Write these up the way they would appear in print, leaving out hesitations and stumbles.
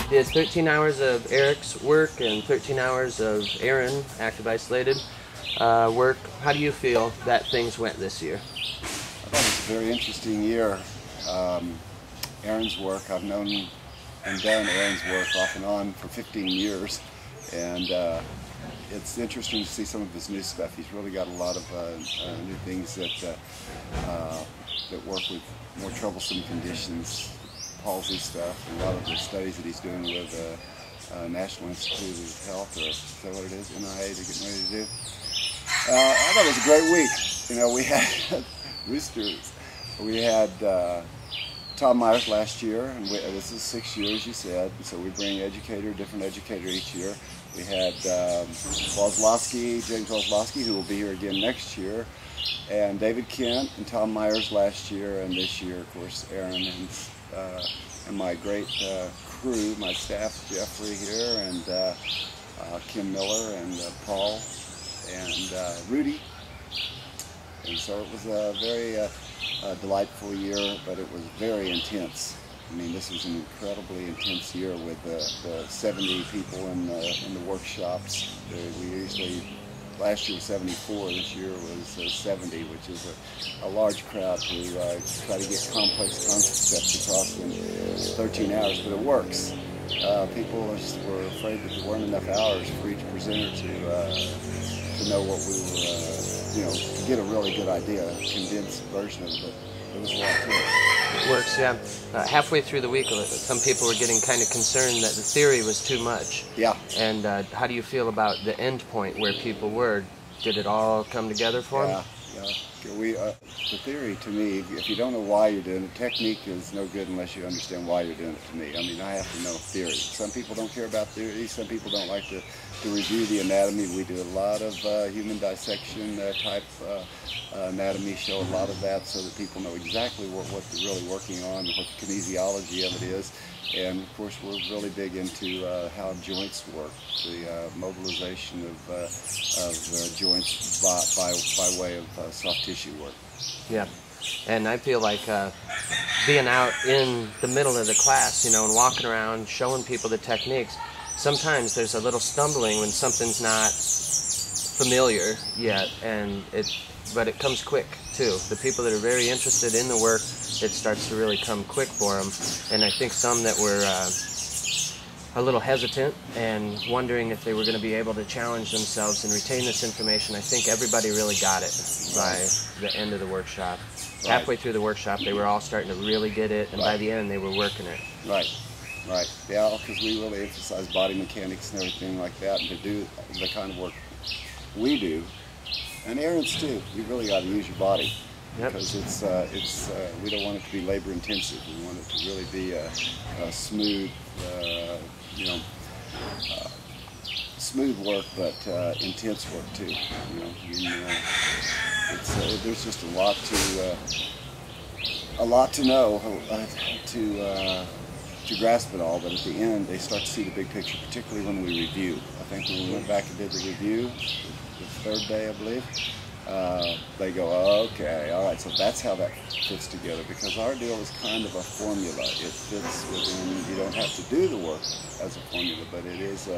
Did 13 hours of Erik's work and 13 hours of Aaron, active isolated work. How do you feel that things went this year? I thought it was a very interesting year. Aaron's work, I've known and done Aaron's work off and on for 15 years, and it's interesting to see some of his new stuff. He's really got a lot of new things that work with more troublesome conditions, palsy stuff, and a lot of the studies that he's doing with National Institute of Health, or is that what it is, NIA, they're getting ready to do. I thought it was a great week. You know, we had roosters. We had Tom Myers last year, and this is 6 years, you said, so we bring different educator each year. We had James Wozlowski, who will be here again next year, and David Kent and Tom Myers last year, and this year, of course, Aaron and my great crew, my staff, Jeffrey here, and Kim Miller, and Paul, and Rudy. And so it was a very delightful year, but it was very intense. I mean, this was an incredibly intense year with the 70 people in the workshops. We usually, last year was 74, this year was 70, which is a large crowd to try to get complex concepts across in 13 hours, but it works. People were afraid that there weren't enough hours for each presenter to know what we were, to get a really good idea, a condensed version of it, but there was a lot to it. It works, yeah. Halfway through the week, some people were getting kind of concerned that the theory was too much. Yeah. And how do you feel about the end point where people were? Did it all come together for them? Yeah. The theory, to me, if you don't know why you're doing it, technique is no good unless you understand why you're doing it, to me. I mean, I have to know theory. Some people don't care about theory. Some people don't like to review the anatomy. We do a lot of human dissection type anatomy, show a lot of that so that people know exactly what they're really working on, what the kinesiology of it is. And of course, we're really big into how joints work, the mobilization of joints by way of soft tissue work. Yeah, and I feel like being out in the middle of the class, and walking around, showing people the techniques, sometimes there's a little stumbling when something's not familiar yet, but it comes quick too. The people that are very interested in the work, it starts to really come quick for them. And I think some that were a little hesitant and wondering if they were going to be able to challenge themselves and retain this information, I think everybody really got it by the end of the workshop. Right. Halfway through the workshop, they were all starting to really get it, and by the end, they were working it. Right. Yeah, because we really emphasize body mechanics and everything like that, and to do the kind of work we do, and Aaron's too. You really got to use your body. Yep. Because it's we don't want it to be labor intensive. We want it to really be a smooth, smooth work, but intense work too. There's just a lot to know to grasp it all. But at the end, they start to see the big picture, particularly when we review. I think when we went back and did the review, the third day, I believe. They go, oh, okay, all right, so that's how that fits together, because our deal is kind of a formula. It fits within, you don't have to do the work as a formula, but it is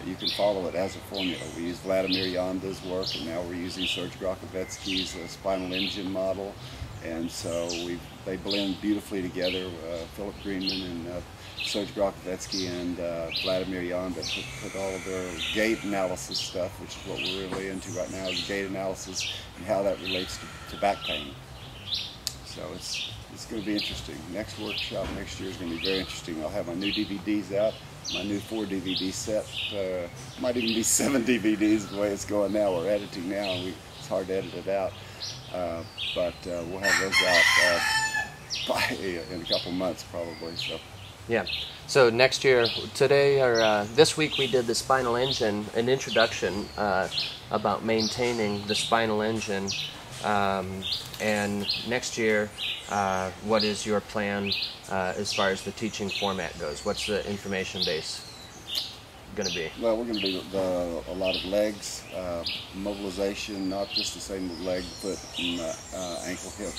you can follow it as a formula. We use Vladimir Yanda's work, and now we're using Serge Grochovetsky's spinal engine model, and so they blend beautifully together. Philip Greenman and Serge Grochovetsky and Vladimir Yanda put all of their Gait analysis stuff, which is what we're really into right now, is Gait analysis and how that relates to back pain. So it's going to be interesting. Next workshop next year is going to be very interesting. I'll have my new DVDs out, my new 4 DVD set. Might even be 7 DVDs the way it's going now. We're editing now, and it's hard to edit it out. But we'll have those out in a couple months probably. So. Yeah. So next year, today or this week, we did the spinal engine, an introduction about maintaining the spinal engine. And next year, what is your plan as far as the teaching format goes? What's the information base going to be? Well, we're going to do a lot of legs, mobilization, not just the same with leg, foot, and ankle, hip.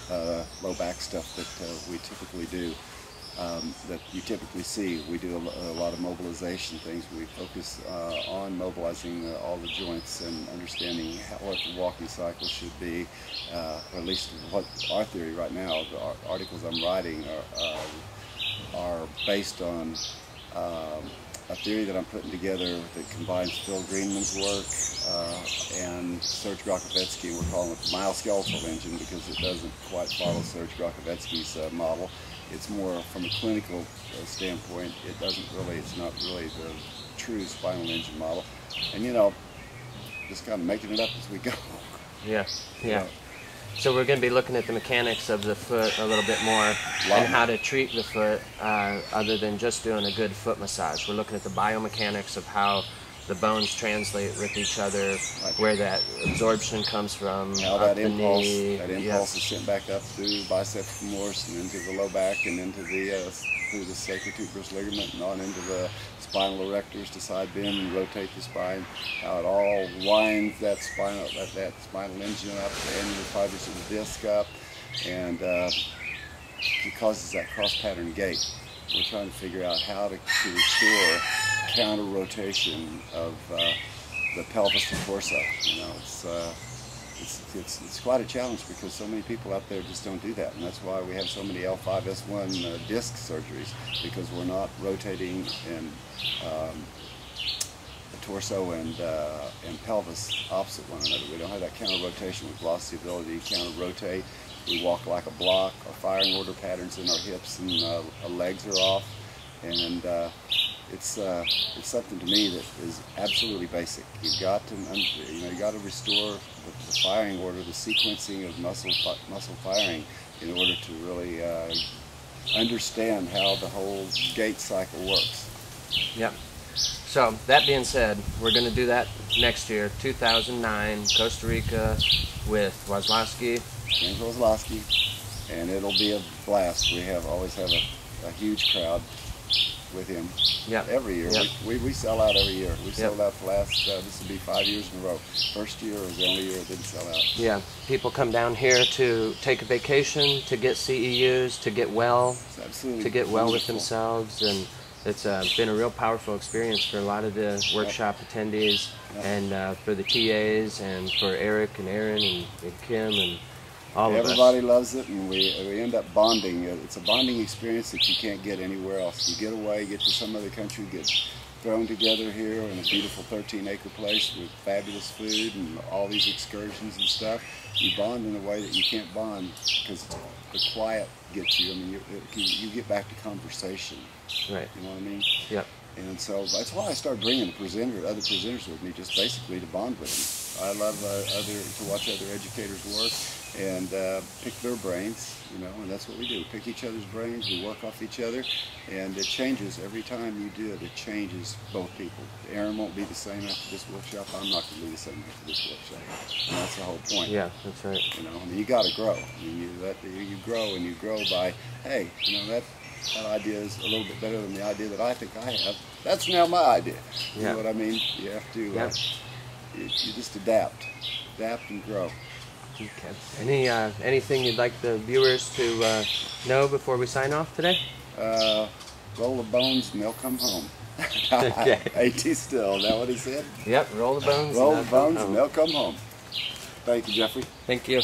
low back stuff that we typically do, that you typically see. We do a lot of mobilization things. We focus on mobilizing all the joints and understanding what the walking cycle should be, or at least what our theory right now. The articles I'm writing are based on a theory that I'm putting together that combines Phil Greenman's work and Serge Grakovetsky. We're calling it the myoskeletal engine because it doesn't quite follow Serge Grakovetsky's model. It's more from a clinical standpoint. It's not really the true spinal engine model. And just kind of making it up as we go. Yeah, yeah. So we're going to be looking at the mechanics of the foot a little bit more and how to treat the foot other than just doing a good foot massage. We're looking at the biomechanics of how the bones translate with each other, where that absorption comes from, how up that the impulse, knee. Is sent back up through biceps femoris and into the low back and into through the sacrotuberous ligament and on into the spinal erectors to side bend and rotate the spine. How it all winds that spinal engine up, the annular fibers of the disc up, and it causes that cross pattern gait. We're trying to figure out how to restore counter rotation of the pelvis and torso. It's quite a challenge because so many people out there just don't do that, and that's why we have so many L5S1 disc surgeries, because we're not rotating in the torso and pelvis opposite one another. We don't have that counter rotation. We've lost the ability to counter rotate. We walk like a block. Our firing order patterns in our hips and our legs are off, and it's something to me that is absolutely basic. You've got to restore the firing order, the sequencing of muscle firing, in order to really understand how the whole gait cycle works. Yep. So that being said, we're going to do that next year, 2009, Costa Rica, with Wazlowski. James Wazlowski, and it'll be a blast. We always have a huge crowd with him. Yep. Every year. Yep. We sell out every year. We Yep. sold out the last, this will be 5 years in a row. First year was the only year it didn't sell out. Yeah, people come down here to take a vacation, to get CEUs, to get well, It's absolutely to get well with wonderful. themselves, and it's been a real powerful experience for a lot of the workshop attendees, and for the TAs, and for Erik and Aaron and Kim and all of us. Everybody loves it, and we end up bonding. It's a bonding experience that you can't get anywhere else. You get away, get to some other country, get thrown together here in a beautiful 13-acre place with fabulous food and all these excursions and stuff. You bond in a way that you can't bond because the quiet gets you. I mean, you get back to conversation. Right. You know what I mean? Yep. And so that's why I started bringing other presenters with me, just basically to bond with them. I love to watch other educators work and pick their brains, and that's what we do. Pick each other's brains, we work off each other, and it changes every time you do it. It changes both people. Aaron won't be the same after this workshop. I'm not going to be the same after this workshop. And that's the whole point. Yeah, that's right. I mean, you got to grow. I mean, you grow, and you grow by, hey, that idea is a little bit better than the idea that I think I have. That's now my idea. You know what I mean? You have to, you just adapt and grow. Okay. Anything you'd like the viewers to know before we sign off today? Roll the bones and they'll come home. Okay. AT still, is that what he said? Yep, roll the bones. Roll the bones and they'll come home. Thank you, Jeffrey. Thank you.